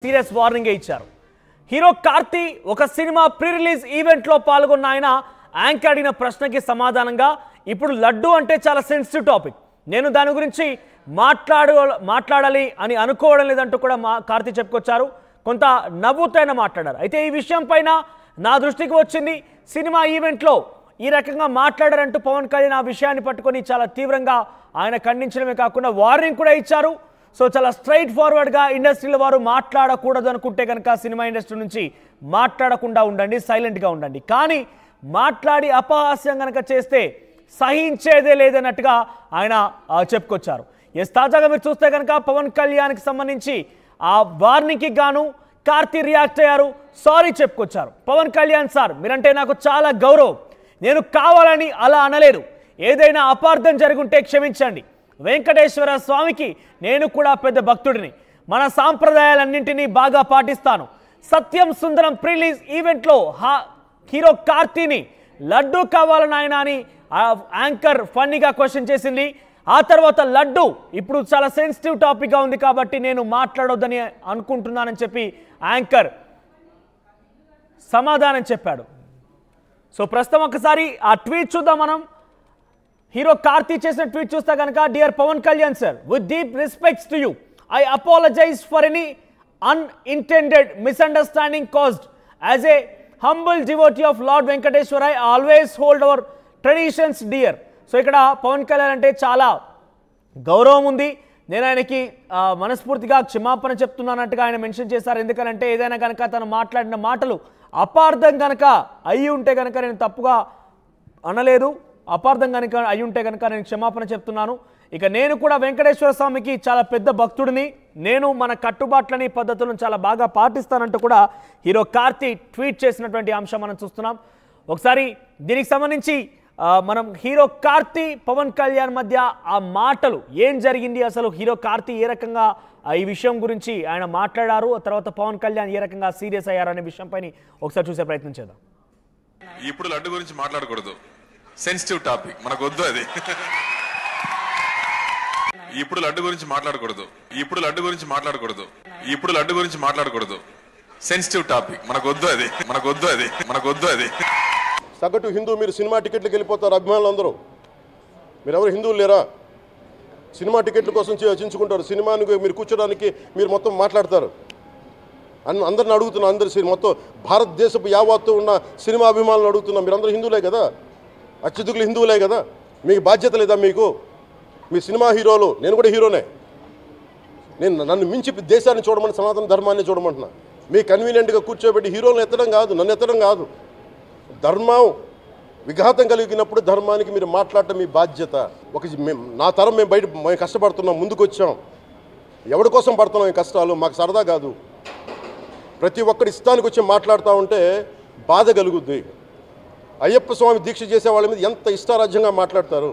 Serious warning ఇచ్చారు. Hero Karthi ఒక cinema pre release ఈవెంట్లో పాల్గొన్న ఆయన యాంకర్ అడిగిన ప్రశ్నకి సమాధానంగా ఇప్పుడు లడ్డు అంటే చాలా సెన్సిటివ్ టాపిక్, నేను దాని గురించి మాట్లాడాలి అని అనుకోవడం లేదంటూ కూడా కార్తీ చెప్పుకొచ్చారు. కొంత నవ్వుతైన మాట్లాడారు. అయితే ఈ విషయం పైన నా దృష్టికి వచ్చింది, సినిమా ఈవెంట్లో ఈ రకంగా మాట్లాడారంటూ పవన్ కళ్యాణ్ ఆ విషయాన్ని పట్టుకొని చాలా తీవ్రంగా ఆయన ఖండించడమే కాకుండా వార్నింగ్ కూడా ఇచ్చారు. సో చాలా స్ట్రైట్ ఫార్వర్డ్గా ఇండస్ట్రీలో వారు మాట్లాడకూడదు అనుకుంటే కనుక సినిమా ఇండస్ట్రీ నుంచి మాట్లాడకుండా ఉండండి, సైలెంట్గా ఉండండి. కానీ మాట్లాడి అపహాస్యం కనుక చేస్తే సహించేదే లేదన్నట్టుగా ఆయన చెప్పుకొచ్చారు. తాజాగా మీరు చూస్తే కనుక పవన్ కళ్యాణ్కి సంబంధించి ఆ వార్నింగ్కి గాను కార్తీ రియాక్ట్ అయ్యారు, సారీ చెప్పుకొచ్చారు. పవన్ కళ్యాణ్ సార్, మీరంటే నాకు చాలా గౌరవం, నేను కావాలని అలా అనలేదు, ఏదైనా అపార్థం జరుగుంటే క్షమించండి. వెంకటేశ్వర స్వామికి నేను కూడా పెద్ద భక్తుడిని, మన సాంప్రదాయాలన్నింటినీ బాగా పాటిస్తాను. సత్యం సుందరం ప్రీలీజ్ ఈవెంట్లో హీరో కార్తీని లడ్డు కావాలని ఆయన అని యాంకర్ ఫన్నీగా క్వశ్చన్ చేసింది. ఆ తర్వాత లడ్డు ఇప్పుడు చాలా సెన్సిటివ్ టాపిక్గా ఉంది కాబట్టి నేను మాట్లాడొద్దని అనుకుంటున్నానని చెప్పి యాంకర్ సమాధానం చెప్పాడు. సో ప్రస్తుతం ఒకసారి ఆ ట్వీట్ చూద్దాం మనం. హీరో కార్తీ చేసిన ట్వీట్ చూస్తే కనుక, dear Pavan Kalyan sir, with deep respects to you, I apologise for any unintended misunderstanding caused. As a humble devotee of lord Venkateshwara, I always hold our traditions dear. So ఇక్కడ పవన్ కళ్యాణ్ అంటే చాలా గౌరవం ఉంది, నేను ఆయనకి మనస్ఫూర్తిగా క్షమాపణ చెప్తున్నానంటుగా ఆయన మెన్షన్ చేశారు. ఎందుకనంటే ఏదైనా కనుక తను మాట్లాడిన మాటలు అపార్థం కనుక అయ్యి ఉంటే కనుక నేను తప్పుగా అనలేదు, అపార్థం కనుక అయి ఉంటే కనుక నేను క్షమాపణ చెప్తున్నాను. ఇక నేను కూడా వెంకటేశ్వర స్వామికి చాలా పెద్ద భక్తుడిని, నేను మన కట్టుబాట్లని పద్ధతులను చాలా బాగా పాటిస్తానంటూ కూడా హీరో కార్తీ ట్వీట్ చేసినటువంటి అంశం మనం చూస్తున్నాం. ఒకసారి దీనికి సంబంధించి మనం హీరో కార్తీ పవన్ కళ్యాణ్ మధ్య ఆ మాటలు ఏం జరిగింది, అసలు హీరో కార్తీ ఏ రకంగా ఈ విషయం గురించి ఆయన మాట్లాడారు, తర్వాత పవన్ కళ్యాణ్ ఏ రకంగా సీరియస్ అయ్యారు అనే విషయంపై ఒకసారి చూసే ప్రయత్నం చేద్దాం. ఇప్పుడు లడ్డు గురించి మాట్లాడకూడదు, సెన్సిటివ్ టాపిక్, మనకు వద్దు అది. ఇప్పుడు లడ్డు గురించి మాట్లాడకూడదు, ఇప్పుడు లడ్డు గురించి మాట్లాడకూడదు, ఇప్పుడు లడ్డు గురించి మాట్లాడకూడదు, సెన్సిటివ్ టాపిక్, మనకు వద్దు అది, మనకు వద్దు అది, మనకు వద్దు అది. సగటు హిందూ మీరు సినిమా టికెట్లకు వెళ్ళిపోతారు, అభిమానులు అందరూ. మీరు ఎవరు హిందువులు లేరా? సినిమా టికెట్ల కోసం చించుకుంటారు, సినిమాని మీరు కూర్చోడానికి మీరు మొత్తం మాట్లాడతారు. అందరిని అడుగుతున్నా, అందరు మొత్తం భారతదేశపు యావత్తు ఉన్న సినిమా అభిమానులు అడుగుతున్నా, మీరు అందరూ హిందువులే కదా, అత్యధికులు హిందువులే కదా, మీకు బాధ్యత లేదా? మీకు మీ సినిమా హీరోలు, నేను కూడా హీరోనే, నన్ను మించి దేశాన్ని చూడమని, సనాతన ధర్మాన్ని చూడమంటున్నా. మీ కన్వీనియంట్గా కూర్చోబెట్టి హీరోలను ఎత్తడం కాదు, నన్ను ఎత్తడం కాదు. ధర్మం విఘాతం కలిగినప్పుడు ధర్మానికి మీరు మాట్లాడటం మీ బాధ్యత. నా తరం మేము కష్టపడుతున్నాం, ముందుకు వచ్చాం, ఎవరి కోసం పడుతున్నాం ఈ కష్టాలు, మాకు సరదా కాదు. ప్రతి ఒక్కరి ఇష్టానికి వచ్చి మాట్లాడుతూ ఉంటే బాధ కలుగుద్ది. అయ్యప్ప స్వామి దీక్ష చేసే వాళ్ళ మీద ఎంత ఇష్టారాజ్యంగా మాట్లాడతారు.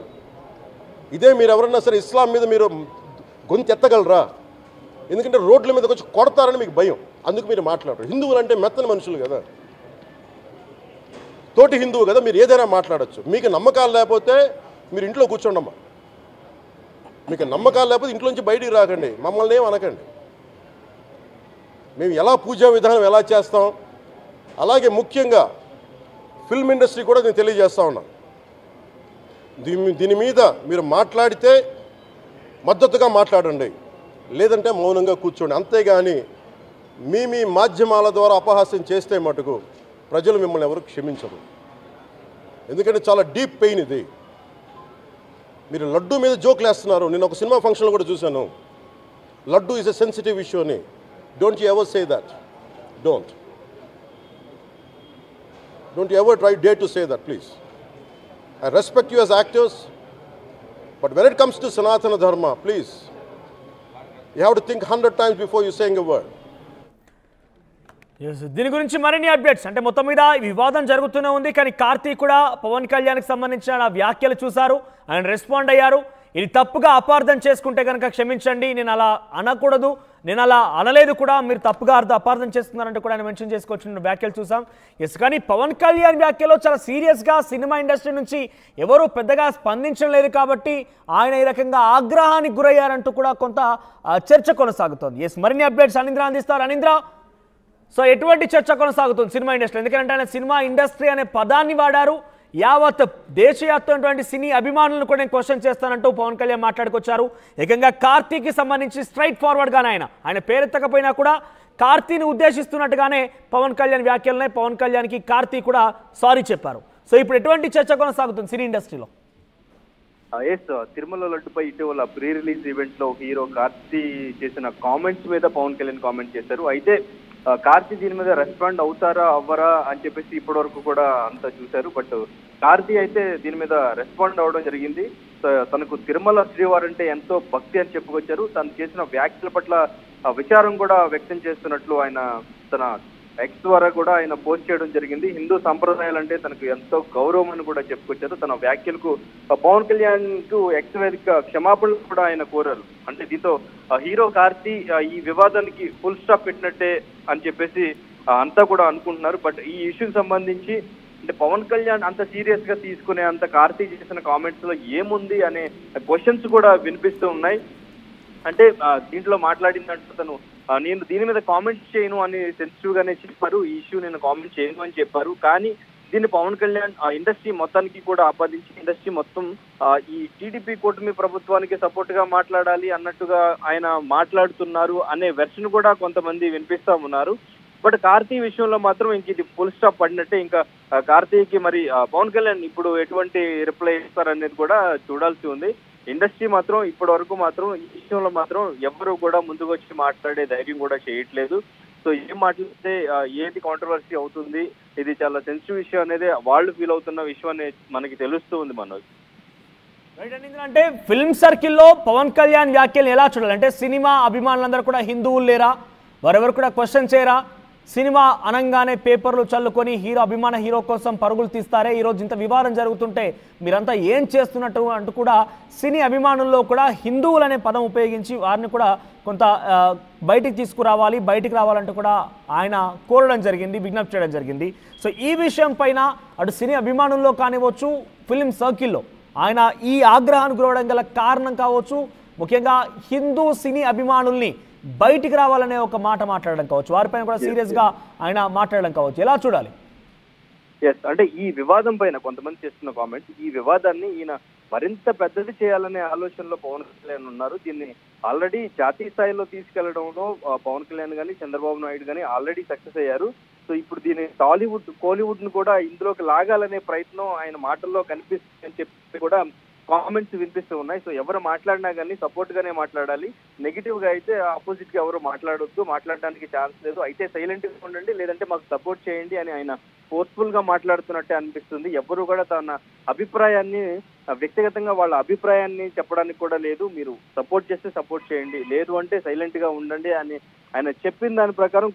ఇదే మీరు ఎవరన్నా సరే ఇస్లాం మీద మీరు గొంతు ఎత్తగలరా? ఎందుకంటే రోడ్ల మీదకి వచ్చి కొడతారని మీకు భయం, అందుకు మీరు మాట్లాడరు. హిందువులు అంటే మెత్తని మనుషులు కదా, తోటి హిందువు కదా, మీరు ఏదైనా మాట్లాడచ్చు. మీకు నమ్మకాలు లేకపోతే మీరు ఇంట్లో కూర్చోండమ్మా. మీకు నమ్మకాలు లేకపోతే ఇంట్లో నుంచి బయటికి రాకండి, మమ్మల్ని ఏం అనకండి. మేము ఎలా పూజా విధానం ఎలా చేస్తాం, అలాగే ముఖ్యంగా ఫిల్మ్ ఇండస్ట్రీ కూడా నేను తెలియజేస్తా ఉన్నాను. దీని మీద మీరు మాట్లాడితే మద్దతుగా మాట్లాడండి, లేదంటే మౌనంగా కూర్చోండి. అంతేగాని మీ మాధ్యమాల ద్వారా అపహాస్యం చేస్తే మటుకు ప్రజలు మిమ్మల్ని ఎవరు క్షమించరు. ఎందుకంటే చాలా డీప్ పెయిన్ ఇది. మీరు లడ్డు మీద జోక్లు వేస్తున్నారు. నేను ఒక సినిమా ఫంక్షన్లో కూడా చూశాను, laddu is a sensitive issue అని. Don't you ever say that. Don't you ever dare to say that, please. I respect you as actors, but when it comes to Sanatana Dharma, please, you have to think 100 times before you saying a word. దీని గురించి మరిన్ని updates, అంటే మొత్తం మీద వివాదం జరుగుతూనే ఉంది. కానీ కార్తీ కూడా పవన్ కళ్యాణ్కి సంబంధించిన వ్యాఖ్యలు చూశారు, ఆయన రెస్పాండ్ అయ్యారు. ఇది తప్పుగా అపార్థం చేసుకుంటే కనుక క్షమించండి, నేను అలా అనకూడదు, నేను అలా అనలేదు కూడా, మీరు తప్పుగా అపార్థం చేస్తున్నారంటే కూడా ఆయన మెన్షన్ చేసుకోవచ్చు వ్యాఖ్యలు చూసాం. ఎస్, కానీ పవన్ కళ్యాణ్ వ్యాఖ్యలో చాలా సీరియస్గా సినిమా ఇండస్ట్రీ నుంచి ఎవరు పెద్దగా స్పందించలేదు కాబట్టి ఆయన ఈ రకంగా ఆగ్రహానికి గురయ్యారంటూ కూడా కొంత చర్చ కొనసాగుతోంది. ఎస్, మరిన్ని అప్డేట్స్ అనింద్ర అందిస్తారు. అనింద్ర, సో ఎటువంటి చర్చ కొనసాగుతుంది సినిమా ఇండస్ట్రీ? ఎందుకంటే ఆయన సినిమా ఇండస్ట్రీ అనే పదాన్ని వాడారు. యావత్ దేశవ్యాప్తమైనటువంటి సినీ అభిమానులను కూడా నేను క్వశ్చన్ చేస్తానంటూ పవన్ కళ్యాణ్ మాట్లాడుకొచ్చారు. ఏకంగా కార్తీకి సంబంధించి స్ట్రైట్ ఫార్వర్డ్గానే ఆయన పేరెత్తకపోయినా కూడా కార్తీని ఉద్దేశిస్తున్నట్టుగానే పవన్ కళ్యాణ్ వ్యాఖ్యలున్నాయి. పవన్ కళ్యాణ్కి కార్తీ కూడా సారీ చెప్పారు. సో ఇప్పుడు ఎటువంటి చర్చ కొనసాగుతుంది సినీ ఇండస్ట్రీలో? ఎస్, తిరుమల లడ్డుపై ఇటీవల ప్రీ రిలీజ్ ఈవెంట్ లో హీరో కార్తీ చేసిన కామెంట్స్ మీద పవన్ కళ్యాణ్ కామెంట్ చేశారు. అయితే కార్తీ దీని మీద రెస్పాండ్ అవుతారా అవ్వరా అని చెప్పేసి ఇప్పటి వరకు కూడా అంతా చూశారు. బట్ కార్తీ అయితే దీని మీద రెస్పాండ్ అవ్వడం జరిగింది. తనకు తిరుమల శ్రీవారు అంటే ఎంతో భక్తి అని చెప్పుకొచ్చారు. తను చేసిన వ్యాఖ్యల పట్ల విచారం కూడా వ్యక్తం చేస్తున్నట్లు ఆయన తన ఎక్స్ ద్వారా కూడా ఆయన పోస్ట్ చేయడం జరిగింది. హిందూ సంప్రదాయాలు అంటే తనకు ఎంతో గౌరవం అని కూడా చెప్పుకొచ్చారు. తన వ్యాఖ్యలకు పవన్ కళ్యాణ్ కు ఎక్స్ వేదిక క్షమాపణలు కూడా ఆయన కోరారు. అంటే దీంతో హీరో కార్తీ ఈ వివాదానికి ఫుల్ స్టాప్ పెట్టినట్టే అని చెప్పేసి అంతా కూడా అనుకుంటున్నారు. బట్ ఈ ఇష్యూకి సంబంధించి అంటే పవన్ కళ్యాణ్ అంత సీరియస్ గా తీసుకునే అంత కార్తీ చేసిన కామెంట్స్ లో ఏముంది అనే క్వశ్చన్స్ కూడా వినిపిస్తూ ఉన్నాయి. అంటే దీంట్లో మాట్లాడిందంటే తను నేను దీని మీద కామెంట్స్ చేయను అని సెన్సిటివ్ గానే చెప్పారు. ఈ ఇష్యూ నేను కామెంట్ చేయను అని చెప్పారు. కానీ దీన్ని పవన్ కళ్యాణ్ ఇండస్ట్రీ మొత్తానికి కూడా ఆపాదించి ఇండస్ట్రీ మొత్తం ఈ టీడీపీ కూటమి ప్రభుత్వానికి సపోర్ట్ గా మాట్లాడాలి అన్నట్టుగా ఆయన మాట్లాడుతున్నారు అనే వెర్షన్ కూడా కొంతమంది వినిపిస్తా ఉన్నారు. బట్ కార్తీ విషయంలో మాత్రం ఇంక ఇది ఫుల్ స్టాప్ పడినట్టే. ఇంకా కార్తీకి మరి పవన్ కళ్యాణ్ ఇప్పుడు ఎటువంటి రిప్లై ఇస్తారనేది కూడా చూడాల్సి ఉంది. ఇండస్ట్రీ మాత్రం ఇప్పటి వరకు మాత్రం ఈ విషయంలో మాత్రం ఎవరు కూడా ముందుకు వచ్చి మాట్లాడే ధైర్యం కూడా చేయట్లేదు. సో ఏం మాట్లాడితే ఏది కాంట్రవర్సీ అవుతుంది, ఇది చాలా సెన్సిటివ్ విషయం అనేది వాళ్ళు ఫీల్ అవుతున్న విషయం అనేది మనకి తెలుస్తూ ఉంది మనోజ్. అంటే ఫిల్మ్ సర్కిల్లో పవన్ కళ్యాణ్ వ్యాఖ్యలు ఎలా చూడాలి? అంటే సినిమా అభిమానులందరూ కూడా హిందువులు లేరా? వారెవరు కూడా క్వశ్చన్ చేయరా? సినిమా అనంగానే పేపర్లు చల్లుకొని అభిమాన హీరో కోసం పరుగులు తీస్తారే, ఈరోజు ఇంత వివాదం జరుగుతుంటే మీరంతా ఏం చేస్తున్నట్టు అంటూ కూడా సినీ అభిమానుల్లో కూడా హిందువులు అనే పదం ఉపయోగించి వారిని కూడా కొంత బయటికి రావాలంటూ కూడా ఆయన కోరడం జరిగింది, విజ్ఞప్తి చేయడం జరిగింది. సో ఈ విషయం పైన అటు సినీ అభిమానుల్లో కానివచ్చు, ఫిల్మ్ సర్కిల్లో ఆయన ఈ ఆగ్రహానికి గురవడం గల కారణం కావచ్చు, ముఖ్యంగా హిందూ సినీ అభిమానుల్ని బయటికి రావాలనే ఒక మాట మాట్లాడడం కావచ్చు, వారిపైన కూడా సీరియస్ గా ఆయన మాట్లాడడం కావచ్చు, ఎలా చూడాలి? ఎస్, అంటే ఈ వివాదం పైన కొంతమంది చేస్తున్న కామెంట్స్, ఈ వివాదాన్ని ఈయన మరింత పెద్దది చేయాలనే ఆలోచనలో పవన్ కళ్యాణ్ ఉన్నారు. దీన్ని ఆల్రెడీ జాతీయ స్థాయిలో తీసుకెళ్లడంలో పవన్ కళ్యాణ్ గానీ చంద్రబాబు నాయుడు గానీ ఆల్రెడీ సక్సెస్ అయ్యారు. సో ఇప్పుడు దీన్ని కోలీవుడ్ ను కూడా ఇందులోకి లాగాలనే ప్రయత్నం ఆయన మాటల్లో కనిపిస్తుంది అని చెప్పి కూడా కామెంట్స్ వినిపిస్తూ ఉన్నాయి. సో ఎవరు మాట్లాడినా కానీ సపోర్ట్ గానే మాట్లాడాలి, నెగిటివ్ గా అయితే ఆపోజిట్ గా ఎవరు మాట్లాడొద్దు, మాట్లాడడానికి ఛాన్స్ లేదు, అయితే సైలెంట్ గా ఉండండి లేదంటే మాకు సపోర్ట్ చేయండి అని ఆయన ఫోర్స్ఫుల్ గా మాట్లాడుతున్నట్టే అనిపిస్తుంది. ఎవరు కూడా తన అభిప్రాయాన్ని వ్యక్తిగతంగా వాళ్ళ అభిప్రాయాన్ని చెప్పడానికి కూడా లేదు. మీరు సపోర్ట్ చేస్తే సపోర్ట్ చేయండి, లేదు అంటే సైలెంట్ గా ఉండండి అని ఆయన చెప్పిన దాని ప్రకారం